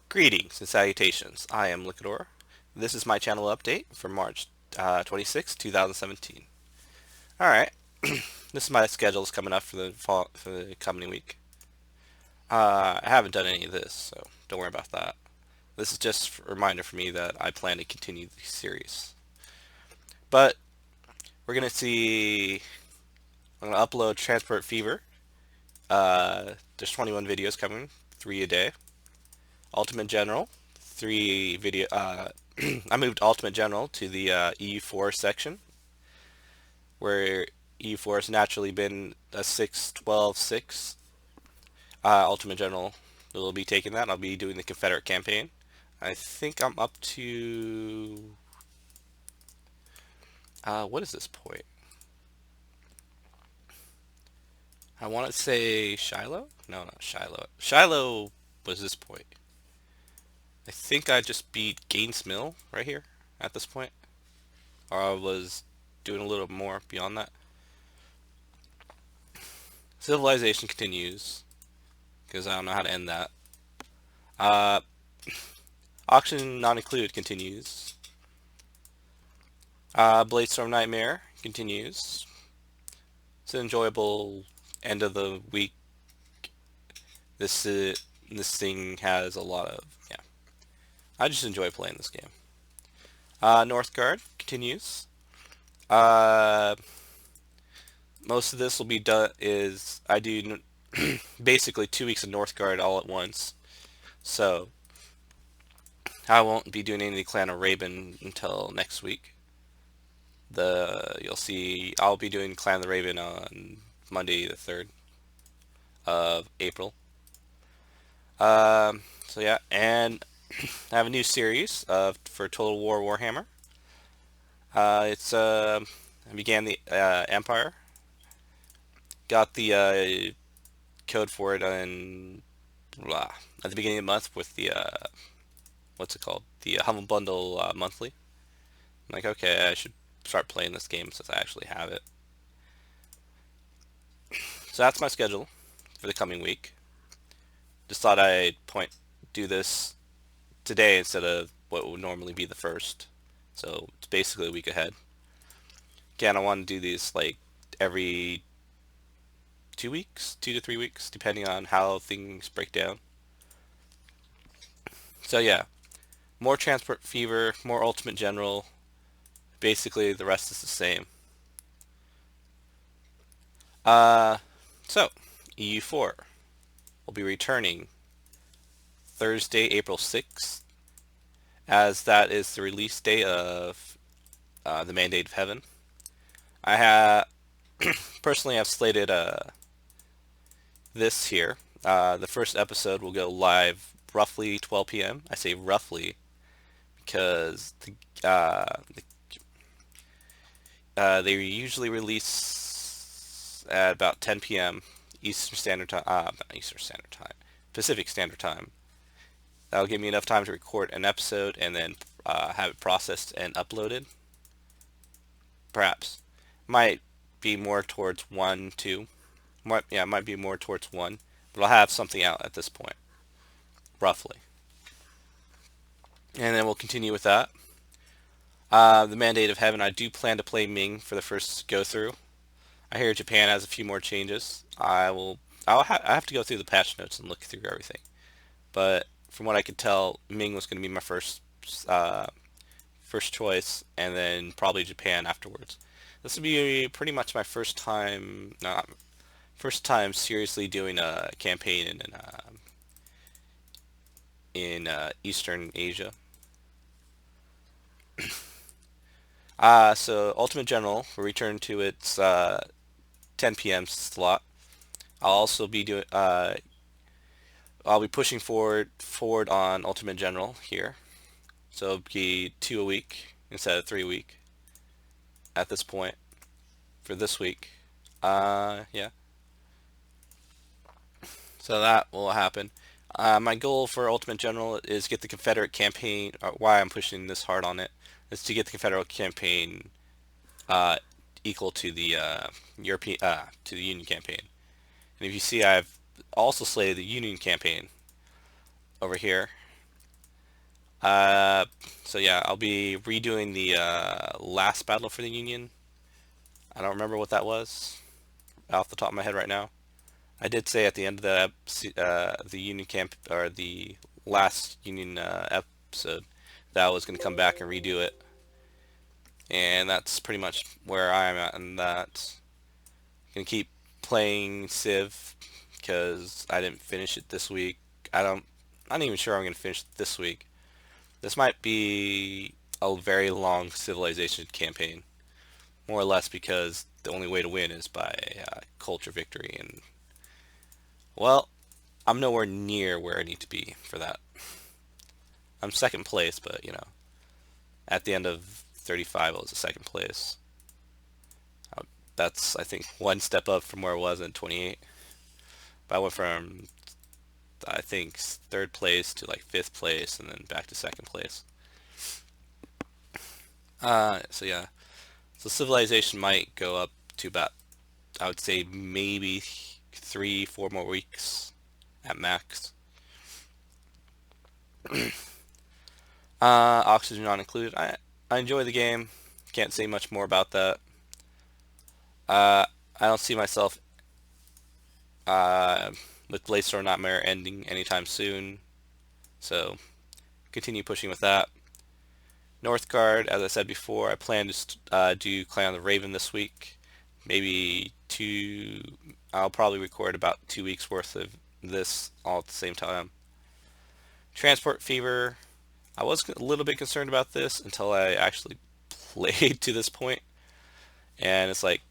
Greetings and salutations. I am Liquidor. This is my channel update for March 26, 2017. Alright, this is my schedules coming up for the coming week. I haven't done any of this, so don't worry about that. This is just a reminder for me that I plan to continue the series. But we're going to see, I'm going to upload Transport Fever. There's 21 videos coming, 3 a day. Ultimate General, 3 video. I moved Ultimate General to the EU4 section, where EU4 has naturally been a 6, 12, 6. Ultimate General will be taking that. I'll be doing the Confederate campaign. I think I'm up to. What is this point? I want to say Shiloh? No, not Shiloh. Shiloh was this point. I think I just beat Gaines Mill right here at this point. Or I was doing a little more beyond that. Civilization continues, because I don't know how to end that. Uh, Auction not included continues. Bladestorm Nightmare continues. It's an enjoyable end of the week. This thing has a lot of, yeah. I just enjoy playing this game. Northgard continues. Uh, Most of this will be done is I do basically 2 weeks of Northgard all at once. So I won't be doing any Clan of Raven until next week. You'll see I'll be doing Clan of the Raven on Monday the 3rd of April. So yeah, and I have a new series for Total War Warhammer. I began the Empire. Got the code for it at the beginning of the month with the what's it called? The Humble Bundle monthly. I'm like, okay, I should start playing this game since I actually have it. So that's my schedule for the coming week. Just thought I'd do this today instead of what would normally be the first. So it's basically a week ahead. Again, I want to do these like every 2 weeks, 2 to 3 weeks, depending on how things break down. So yeah, more Transport Fever, more Ultimate General. Basically, the rest is the same. Uh, so EU4 will be returning Thursday, April 6th, as that is the release date of the Mandate of Heaven. I have personally have slated this here. The first episode will go live roughly 12 p.m. I say roughly because they usually release at about 10 p.m. Eastern Standard Time. Not Eastern Standard Time, Pacific Standard Time. That'll give me enough time to record an episode and then have it processed and uploaded. Perhaps. Might be more towards 1, 2. Might be more towards 1. But I'll have something out at this point. Roughly. And then we'll continue with that. The Mandate of Heaven, I do plan to play Ming for the first go through. I hear Japan has a few more changes. I have to go through the patch notes and look through everything. But from what I could tell, Ming was going to be my first choice, and then probably Japan afterwards. This would be pretty much my first time seriously doing a campaign in Eastern Asia. So Ultimate General will return to its 10 p.m. slot. I'll also be doing. I'll be pushing forward on Ultimate General here, so it'll be 2 a week instead of 3 a week at this point for this week. Yeah. So that will happen. My goal for Ultimate General is get the Confederate campaign. Why I'm pushing this hard on it is to get the Confederate campaign uh, equal to the European to the Union campaign. And if you see, I've also slated the Union campaign over here. Uh, so yeah, I'll be redoing the last battle for the Union. I don't remember what that was off the top of my head right now. I did say at the end of the Union camp or the last Union episode that I was going to come back and redo it, and that's pretty much where I am at. And that gonna keep playing Civ because I didn't finish it this week. I'm not even sure I'm gonna finish it this week. This might be a very long civilization campaign, more or less because the only way to win is by culture victory, and well, I'm nowhere near where I need to be for that. I'm second place, but at the end of 35, I was a second place. That's I think one step up from where I was in 28. But I went from I think third place to like fifth place, and then back to second place. So yeah, so civilization might go up to about I would say maybe 3, 4 more weeks at max. Oxygen not included. I enjoy the game. Can't say much more about that. I don't see myself uh, with Blaze Nightmare ending anytime soon. So continue pushing with that. Northgard, as I said before, I plan to do Clan of the Raven this week. Maybe two. I'll probably record about 2 weeks worth of this all at the same time. Transport Fever. I was a little bit concerned about this until I actually played to this point, and it's like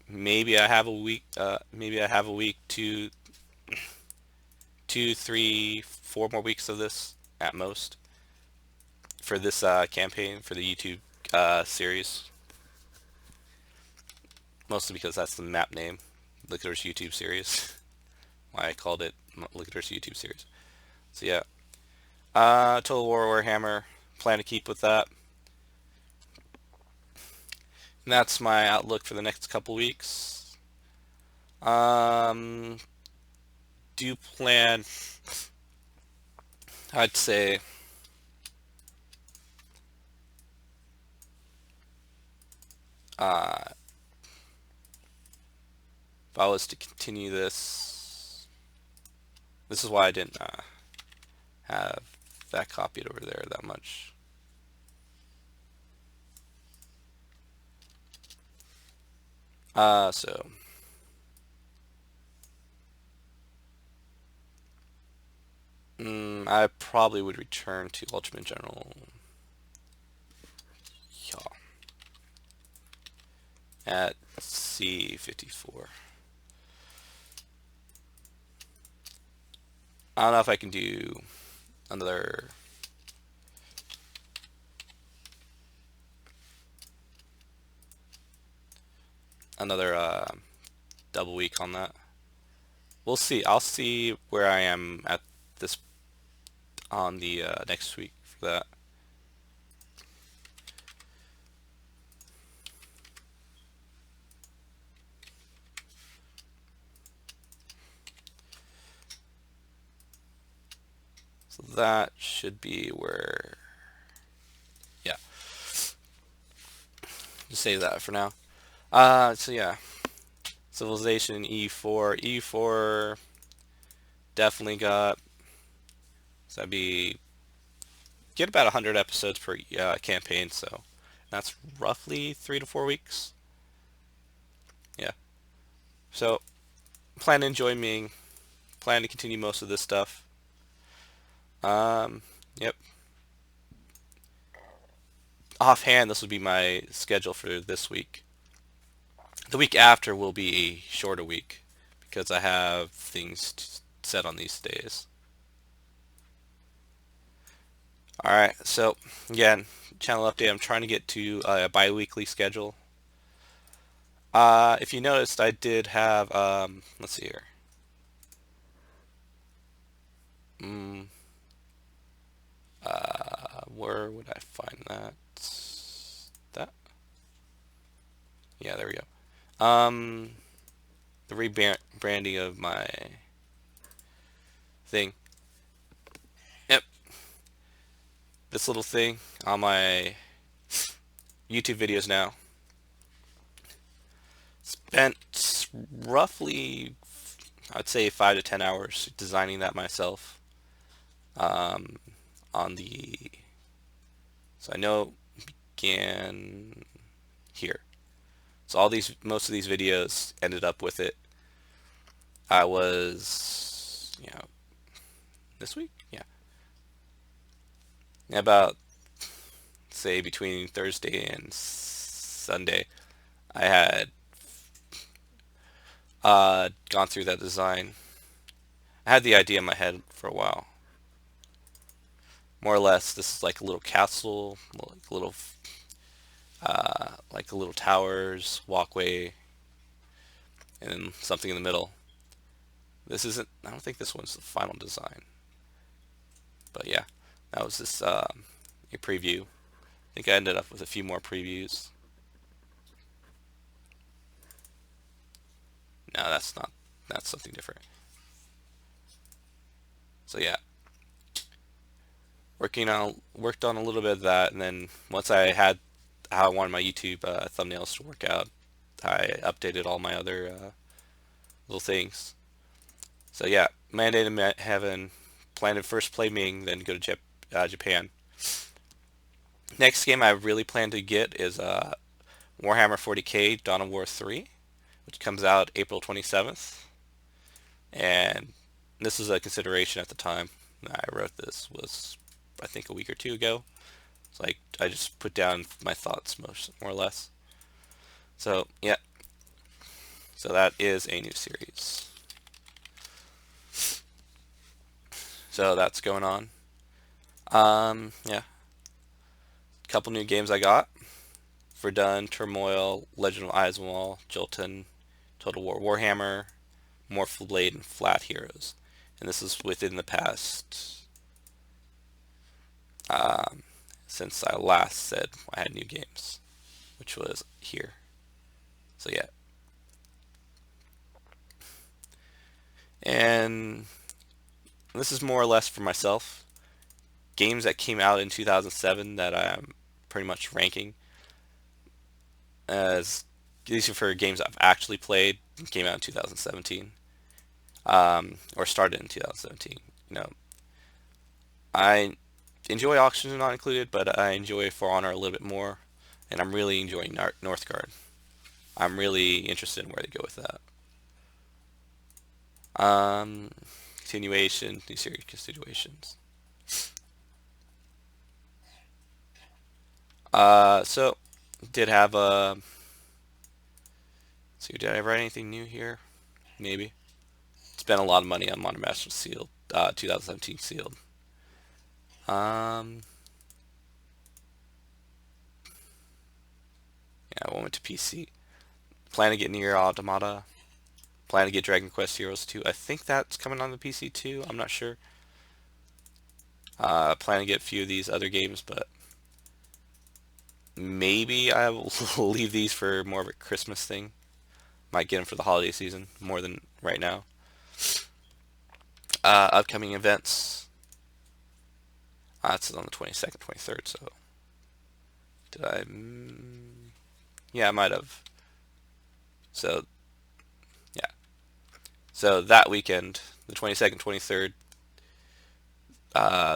maybe I have a week. Maybe I have a week, 2, 3, 4 more weeks of this at most for this campaign for the YouTube series. Mostly because that's the map name, Lickitor's YouTube series. Why I called it Lickitor's YouTube series. So yeah, Total War Warhammer. Plan to keep with that. And that's my outlook for the next couple weeks. Um, do plan. I'd say uh, if I was to continue this, this is why I didn't have that copied over there that much. So I probably would return to Ultimate General. Yeah, at C54. I don't know if I can do another double week on that. We'll see. I'll see where I am at this on the next week for that. So that should be where, yeah, just save that for now. So yeah, Civilization E4. E4 definitely got, so that'd be, get about 100 episodes per campaign, so that's roughly 3 to 4 weeks. Yeah. So plan to enjoy Ming. Plan to continue most of this stuff. Yep. Offhand, this would be my schedule for this week. The week after will be a shorter week because I have things set on these days. Alright, so again, channel update. I'm trying to get to a bi-weekly schedule. If you noticed, I did have, let's see here. Mm, where would I find that? That? Yeah, there we go. The rebranding of my thing. Yep. this little thing on my YouTube videos now. Spent roughly, I'd say 5 to 10 hours designing that myself. Um, on the so I know began here. So most of these videos ended up with it. I was, this week, yeah, about say between Thursday and Sunday, I had gone through that design. I had the idea in my head for a while. More or less, this is like a little castle, like a little towers, walkway, and then something in the middle. This isn't. I don't think this one's the final design, but yeah, that was just a preview. I think I ended up with a few more previews. No, that's not. That's something different. So yeah, worked on a little bit of that, and then once I had how I wanted my YouTube thumbnails to work out, I updated all my other little things. So yeah, mandated heaven, planned to first play Ming, then go to Japan. Next game I really plan to get is Warhammer 40k Dawn of War 3, which comes out April 27th. And this was a consideration at the time I wrote this, was I think a week or two ago. It's like I just put down my thoughts more or less. So yeah, so that is a new series. So that's going on. Yeah, couple new games I got: Verdun, Turmoil, Legend of Iswenwall, Jolton, Total War Warhammer, Morphle Blade, and Flat Heroes. And this is within the past, um, since I last said I had new games, which was here. So yeah. And this is more or less for myself. Games that came out in 2007 that I'm pretty much ranking as, these are for games I've actually played, came out in 2017, or started in 2017. I enjoy Oxygen Not Included, but I enjoy For Honor a little bit more, and I'm really enjoying Northgard. I'm really interested in where they go with that. Continuation, new series continuations. So did have a. See, did I write anything new here? Maybe. Spent a lot of money on Modern Masters sealed, 2017 sealed. Yeah, I went to PC. Plan to get Nier Automata. Plan to get Dragon Quest Heroes 2. I think that's coming on the PC too. I'm not sure. Plan to get a few of these other games, but maybe I will leave these for more of a Christmas thing. Might get them for the holiday season more than right now. Upcoming events. That's on the 22nd, 23rd. So did I? Yeah, I might have. So yeah. So that weekend, the 22nd, 23rd,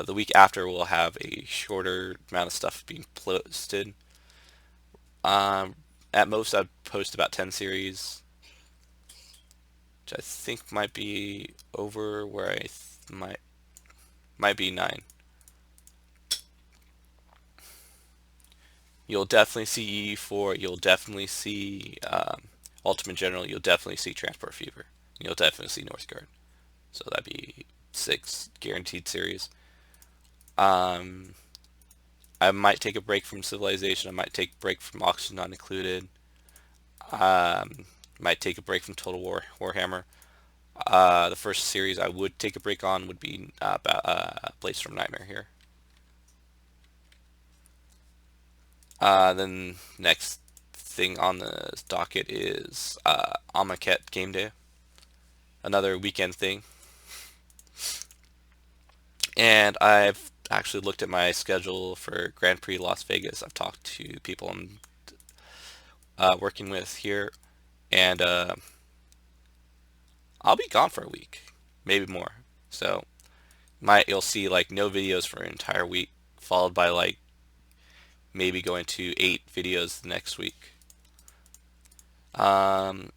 the week after, we'll have a shorter amount of stuff being posted. At most, I'd post about 10 series, which I think might be over where I might be 9. You'll definitely see EU4. You'll definitely see Ultimate General. You'll definitely see Transport Fever. You'll definitely see Northgard. So that'd be 6 guaranteed series. I might take a break from Civilization. I might take a break from Oxygen Not Included. Might take a break from Total War Warhammer. The first series I would take a break on would be Blades from Nightmare here. Then next thing on the docket is Amonkhet Game Day, another weekend thing. And I've actually looked at my schedule for Grand Prix Las Vegas. I've talked to people I'm working with here, and I'll be gone for a week, maybe more. So you'll see like no videos for an entire week, followed by like maybe going to 8 videos the next week. Um,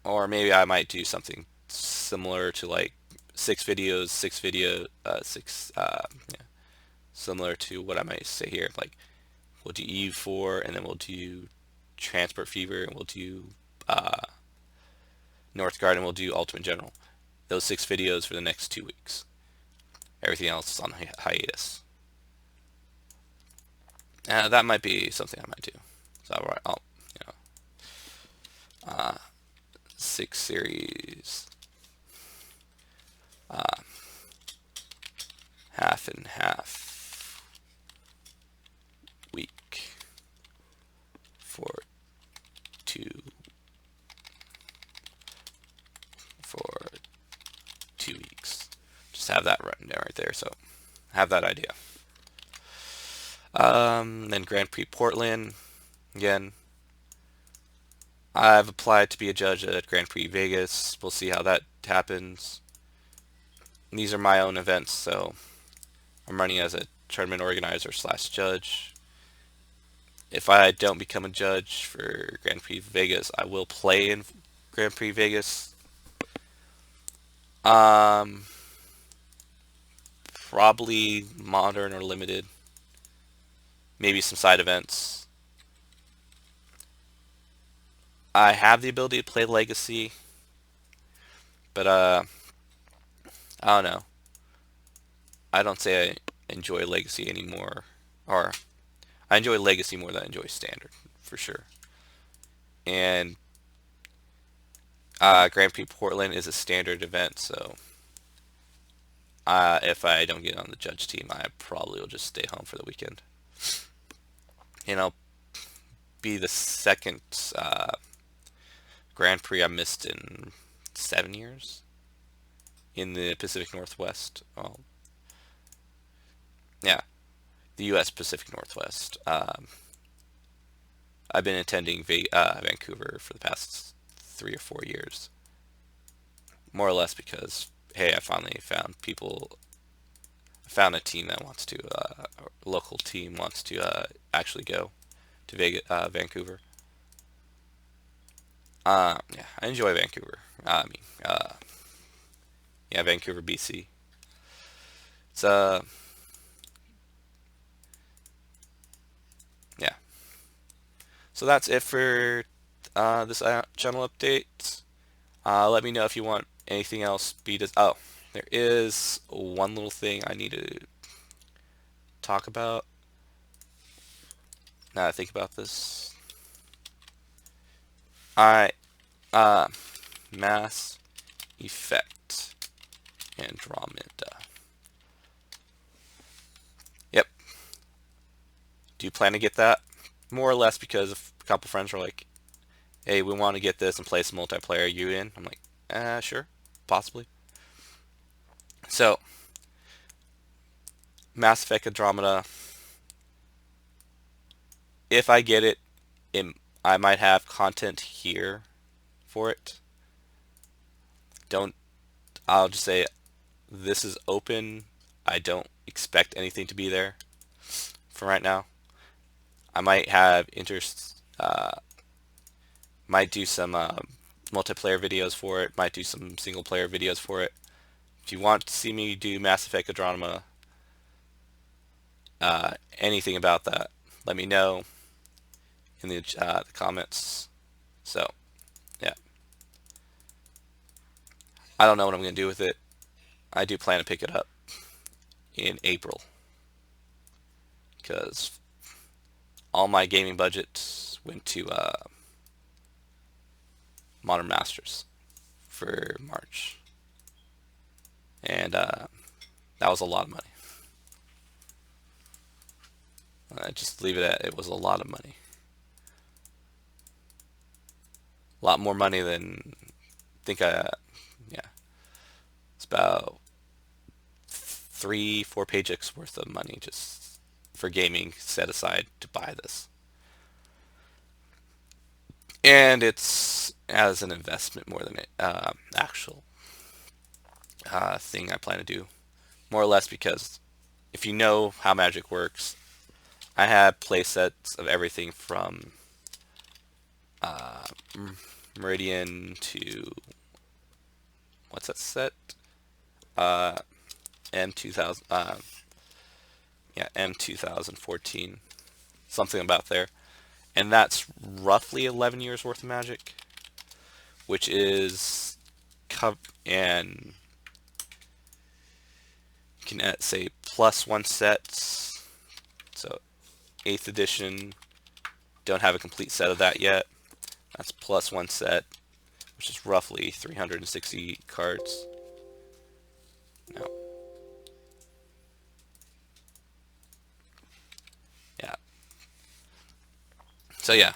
or maybe I might do something similar to like 6 videos, 6, yeah, similar to what I might say here. Like we'll do EU4, and then we'll do Transport Fever, and we'll do Northgard, and we'll do Ultimate General. Those 6 videos for the next 2 weeks. Everything else is on hiatus. That might be something I might do. So I'll you know, 6 series, half and half week for two for 2 weeks. Just have that written down right there. So have that idea. Then Grand Prix Portland. Again, I've applied to be a judge at Grand Prix Vegas. We'll see how that happens. And these are my own events, so I'm running as a tournament organizer slash judge. If I don't become a judge for Grand Prix Vegas, I will play in Grand Prix Vegas. Probably modern or limited. Maybe some side events. I have the ability to play Legacy, but I don't know. I don't say I enjoy Legacy anymore, or I enjoy Legacy more than I enjoy Standard, for sure. And Grand Prix Portland is a Standard event, so if I don't get on the judge team, I probably will just stay home for the weekend. And I'll be the second Grand Prix I missed in 7 years in the Pacific Northwest. Well, yeah, the U.S. Pacific Northwest. I've been attending Vancouver for the past 3 or 4 years, more or less because hey, I finally found a team that wants to, a local team wants to actually go to Vegas, Vancouver. Yeah, I enjoy Vancouver. Yeah, Vancouver, BC. It's yeah. So that's it for this channel update. Let me know if you want anything else. Oh, there is one little thing I need to talk about. Now that I think about this, I Mass Effect Andromeda. Yep. Do you plan to get that? More or less because a couple friends were like, "Hey, we want to get this and play some multiplayer. You in?" I'm like, sure, possibly." So, Mass Effect Andromeda. If I get it, I might have content here for it. Don't. I'll just say this is open. I don't expect anything to be there for right now. I might have interest. Might do some multiplayer videos for it. Might do some single player videos for it. If you want to see me do Mass Effect Andromeda, anything about that, let me know in the comments. So, yeah. I don't know what I'm going to do with it. I do plan to pick it up in April because all my gaming budget went to Modern Masters for March. And that was a lot of money. Just leave it at it was a lot of money. A lot more money than I think yeah. It's about 3-4 paychecks worth of money just for gaming set aside to buy this. And it's as an investment more than an actual thing I plan to do. More or less because if you know how Magic works, I have play sets of everything from uh, Meridian to what's that set? Uh, M2000. Yeah, M2014, something about there, and that's roughly 11 years worth of Magic, which is and you can say +1 sets. So 8th edition, don't have a complete set of that yet. That's +1 set, which is roughly 360 cards. No. Yeah. So yeah,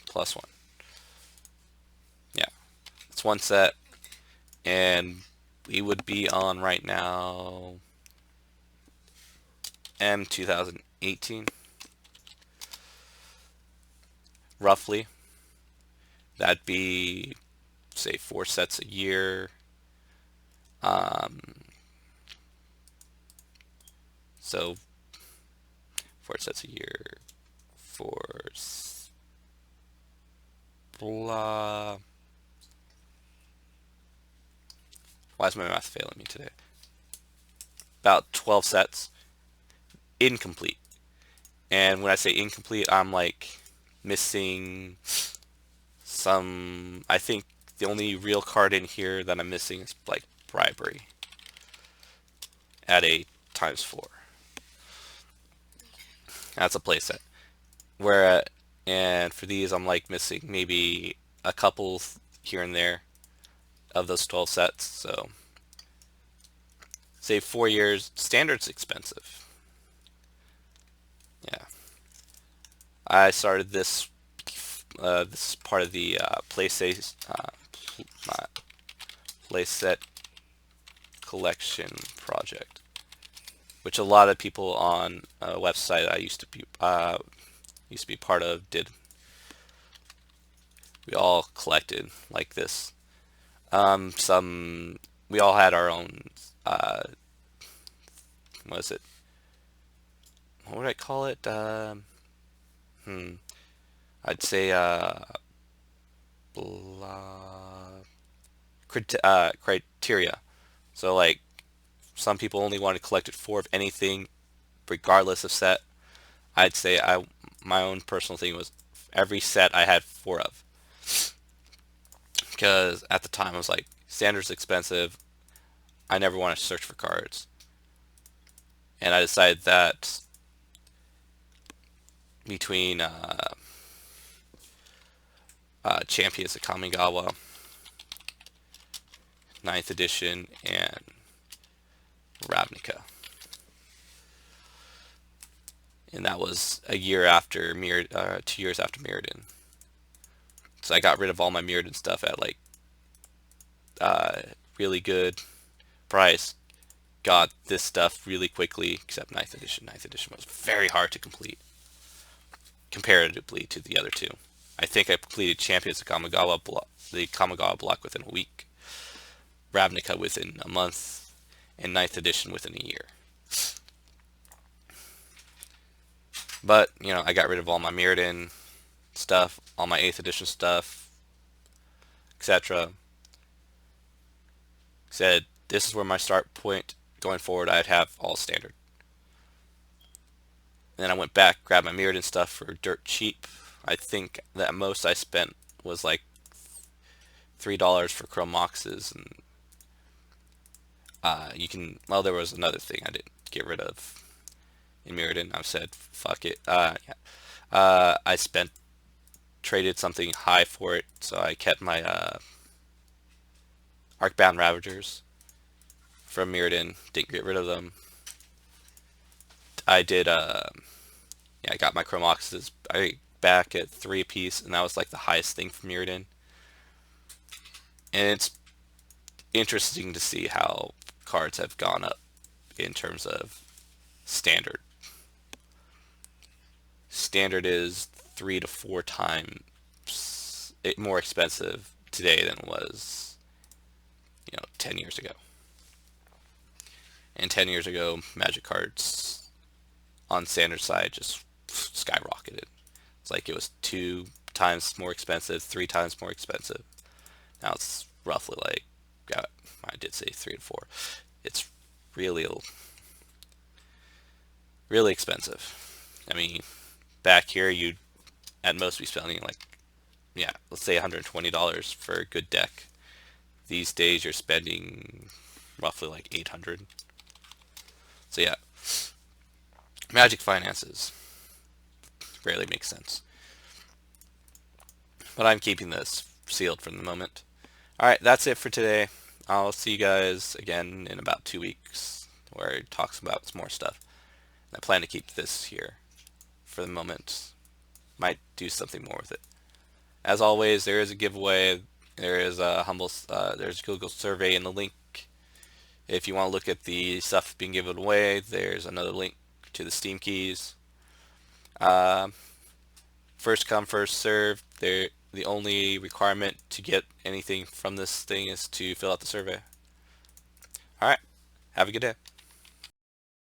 +1. Yeah, it's 1 set, and we would be on right now M2018, roughly. That'd be, say, 4 sets a year. Um, so 4 sets a year, 4 blah. Why is my math failing me today? About 12 sets, incomplete. And when I say incomplete, I'm like missing some. I think the only real card in here that I'm missing is like Bribery at a ×4. That's a playset. Where and for these, I'm like missing maybe a couple here and there of those 12 sets. So say 4 years. Standard's expensive. Yeah, I started this. This is part of the playset collection project, which a lot of people on a website I used to be part of did. We all collected like this. Some we all had our own. What is it? What would I call it? I'd say blah, criteria. So like some people only wanted collected 4 of anything, regardless of set. I'd say my own personal thing was every set I had 4 of, because at the time I was like, standard's expensive. I never want to search for cards, and I decided that between Champions of Kamigawa, 9th edition, and Ravnica. And that was a year after 2 years after Mirrodin. So I got rid of all my Mirrodin stuff at like really good price. Got this stuff really quickly, except 9th edition. 9th edition was very hard to complete comparatively to the other two. I think I completed Champions of Kamigawa the Kamigawa block within a week, Ravnica within a month, and 9th edition within a year. But, you know, I got rid of all my Mirrodin stuff, all my 8th edition stuff, etc. Said, this is where my start point going forward. I'd have all standard. And then I went back, grabbed my Mirrodin stuff for dirt cheap. I think that most I spent was like $3 for Chrome Moxes, and you can. Well, there was another thing I didn't get rid of in Mirrodin. I said, fuck it. Yeah. I traded something high for it, so I kept my Arcbound Ravagers from Mirrodin. Didn't get rid of them. I did. Yeah, I got my Chrome Moxes back at 3 apiece, and that was like the highest thing from Mirrodin. And interesting to see how cards have gone up in terms of standard. Standard is 3 to 4 times more expensive today than it was, 10 years ago. And 10 years ago, Magic cards on standard side just skyrocketed. It's like it was 2 times more expensive, 3 times more expensive. Now it's roughly like, I did say 3 to 4. It's really, really expensive. I mean, back here you'd at most be spending like, let's say $120 for a good deck. These days you're spending roughly like 800. So yeah, Magic finances rarely make sense. But I'm keeping this sealed for the moment. Alright, that's it for today. I'll see you guys again in about 2 weeks where it talks about some more stuff. I plan to keep this here for the moment. Might do something more with it. As always, there is a giveaway. There is a there's a Google survey in the link. If you want to look at the stuff being given away, there's another link to the Steam keys. First come, first serve. The only requirement to get anything from this thing is to fill out the survey. Alright, have a good day.